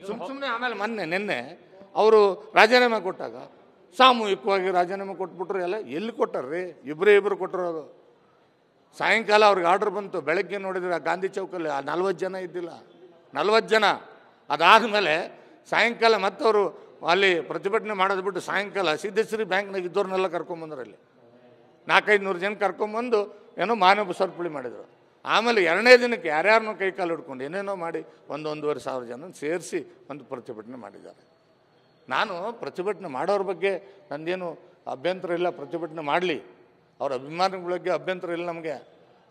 ಸುಮ್ಮನೆ ಆಮೇಲೆ ನಿನ್ನೆ ಅವರು ರಾಜೀನಾಮೆ ಕೊಟ್ಟಾಗ ಸಾಮೂಹಿಕವಾಗಿ ರಾಜೀನಾಮೆ ಕೊಟ್ಬಿಟ್ರು. ಎಲ್ಲ ಎಲ್ಲಿ ಕೊಟ್ಟಾರ್ರಿ? ಇಬ್ಬರು ಕೊಟ್ಟಿರೋದು. ಸಾಯಂಕಾಲ ಅವ್ರಿಗೆ ಆರ್ಡರ್ ಬಂತು. ಬೆಳಗ್ಗೆ ನೋಡಿದ್ರೆ ಆ ಗಾಂಧಿ ಚೌಕಲ್ಲಿ 40 ಜನ ಇದ್ದಿಲ್ಲ, 40 ಜನ. ಅದಾದಮೇಲೆ ಸಾಯಂಕಾಲ ಮತ್ತವರು ಅಲ್ಲಿ ಪ್ರತಿಭಟನೆ ಮಾಡೋದು ಬಿಟ್ಟು ಸಾಯಂಕಾಲ ಸಿದ್ದೇಶ್ವರಿ ಬ್ಯಾಂಕ್ನಾಗ ಇದ್ದವ್ರನ್ನೆಲ್ಲ ಕರ್ಕೊಂಬಂದ್ರು. ಅಲ್ಲಿ 400-500 ಜನ ಕರ್ಕೊಂಬಂದು ಏನೋ ಮಾನವ ಸರಪಳಿ ಮಾಡಿದರು. ಆಮೇಲೆ 2ನೇ ದಿನಕ್ಕೆ ಯಾರ್ಯಾರನ್ನೋ ಕೈಕಾಲು ಹಿಡ್ಕೊಂಡು ಏನೇನೋ ಮಾಡಿ 1,500 ಜನ ಸೇರಿಸಿ ಒಂದು ಪ್ರತಿಭಟನೆ ಮಾಡಿದ್ದಾರೆ. ನಾನು ಪ್ರತಿಭಟನೆ ಮಾಡೋರ ಬಗ್ಗೆ ನಂದೇನು ಅಭ್ಯಂತರ ಇಲ್ಲ, ಪ್ರತಿಭಟನೆ ಮಾಡಲಿ, ಅವ್ರ ಅಭಿಮಾನಿಗಳ ಬಗ್ಗೆ ಅಭ್ಯಂತರ ಇಲ್ಲ ನಮಗೆ.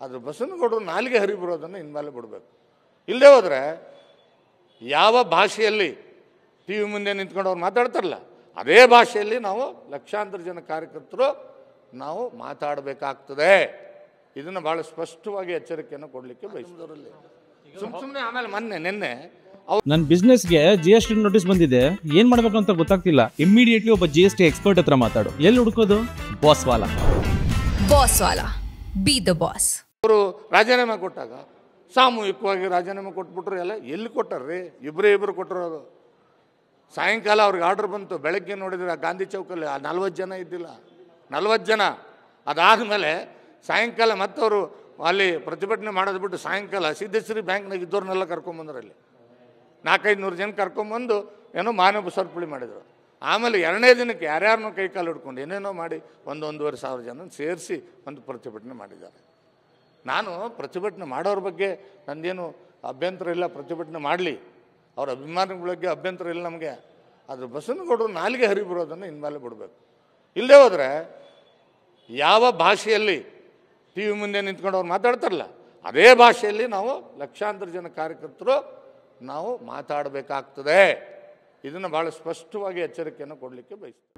ಆದರೆ ಬಸವನಗೌಡರು ನಾಲಿಗೆ ಹರಿಬರೋದನ್ನು ಇನ್ಮೇಲೆ ಬಿಡಬೇಕು. ಇಲ್ಲದೆ ಹೋದರೆ ಯಾವ ಭಾಷೆಯಲ್ಲಿ ಟಿ ವಿ ಮುಂದೆ ನಿಂತ್ಕೊಂಡು ಅವ್ರು ಮಾತಾಡ್ತಾರಲ್ಲ ಅದೇ ಭಾಷೆಯಲ್ಲಿ ನಾವು ಲಕ್ಷಾಂತರ ಜನ ಕಾರ್ಯಕರ್ತರು ನಾವು ಮಾತಾಡಬೇಕಾಗ್ತದೆ. ಇದನ್ನು ಭಾಳ ಸ್ಪಷ್ಟವಾಗಿ ಎಚ್ಚರಿಕೆಯನ್ನು ಕೊಡಲಿಕ್ಕೆ ಬಯಸಿದವರಲ್ಲಿ ಸುಮ್ಮನೆ ಆಮೇಲೆ ನಿನ್ನೆ ನನ್ನ ಬಿಸ್ನೆಸ್ಗೆ GST ನೋಟಿಸ್ ಬಂದಿದೆ, ಏನ್ ಮಾಡ್ಬೇಕು ಅಂತ ಗೊತ್ತಾಗ್ತಿಲ್ಲ. ಇಮಿಡಿಯೇಟ್ಲಿ ಒಬ್ಬ GST ಎಕ್ಸ್ಪರ್ಟ್ ಹತ್ರ ಮಾತಾಡು. ಎಲ್ಲಿ ಹುಡುಕೋದು? ಬಾಸ್ವಾಲಾ. Be the boss. ಅವರು ರಾಜೀನಾಮೆ ಕೊಟ್ಟಾಗ ಸಾಮೂಹಿಕವಾಗಿ ರಾಜೀನಾಮೆ ಕೊಟ್ಬಿಟ್ರು. ಎಲ್ಲ ಎಲ್ಲಿ ಕೊಟ್ಟಾರ್ರಿ? ಇಬ್ಬರು ಕೊಟ್ಟಿರೋದು. ಸಾಯಂಕಾಲ ಅವ್ರಿಗೆ ಆರ್ಡರ್ ಬಂತು. ಬೆಳಗ್ಗೆ ನೋಡಿದ್ರೆ ಆ ಗಾಂಧಿ ಚೌಕಲ್ಲಿ 40 ಜನ ಇದ್ದಿಲ್ಲ, 40 ಜನ. ಅದಾದಮೇಲೆ ಸಾಯಂಕಾಲ ಮತ್ತವರು ಅಲ್ಲಿ ಪ್ರತಿಭಟನೆ ಮಾಡೋದು ಬಿಟ್ಟು ಸಾಯಂಕಾಲ ಸಿದ್ದೇಶ್ವರಿ ಬ್ಯಾಂಕ್ನಾಗ ಇದ್ದವ್ರನ್ನೆಲ್ಲ ಕರ್ಕೊಂಬಂದ್ರು. ಅಲ್ಲಿ 400-500 ಜನ ಕರ್ಕೊಂಬಂದು ಏನೋ ಮಾನವ ಸರಪಳಿ ಮಾಡಿದರು. ಆಮೇಲೆ 2ನೇ ದಿನಕ್ಕೆ ಯಾರ್ಯಾರನ್ನೋ ಕೈಕಾಲು ಹಿಡ್ಕೊಂಡು ಏನೇನೋ ಮಾಡಿ 1,500 ಜನ ಸೇರಿಸಿ ಒಂದು ಪ್ರತಿಭಟನೆ ಮಾಡಿದ್ದಾರೆ. ನಾನು ಪ್ರತಿಭಟನೆ ಮಾಡೋರ ಬಗ್ಗೆ ನಂದೇನು ಅಭ್ಯಂತರ ಇಲ್ಲ, ಪ್ರತಿಭಟನೆ ಮಾಡಲಿ, ಅವ್ರ ಅಭಿಮಾನಿಗಳ ಬಗ್ಗೆ ಅಭ್ಯಂತರ ಇಲ್ಲ ನಮಗೆ. ಆದರೆ ಬಸವನಗೌಡರು ನಾಲಿಗೆ ಹರಿಬರೋದನ್ನು ಇನ್ಮೇಲೆ ಬಿಡಬೇಕು. ಇಲ್ಲದೆ ಹೋದರೆ ಯಾವ ಭಾಷೆಯಲ್ಲಿ ಟಿ ವಿ ಮುಂದೆ ನಿಂತ್ಕೊಂಡು ಅವ್ರು ಮಾತಾಡ್ತಾರಲ್ಲ ಅದೇ ಭಾಷೆಯಲ್ಲಿ ನಾವು ಲಕ್ಷಾಂತರ ಜನ ಕಾರ್ಯಕರ್ತರು ನಾವು ಮಾತಾಡಬೇಕಾಗ್ತದೆ. ಇದನ್ನು ಭಾಳ ಸ್ಪಷ್ಟವಾಗಿ ಎಚ್ಚರಿಕೆಯನ್ನು ಕೊಡಲಿಕ್ಕೆ ಬಯಸ್ತೀವಿ.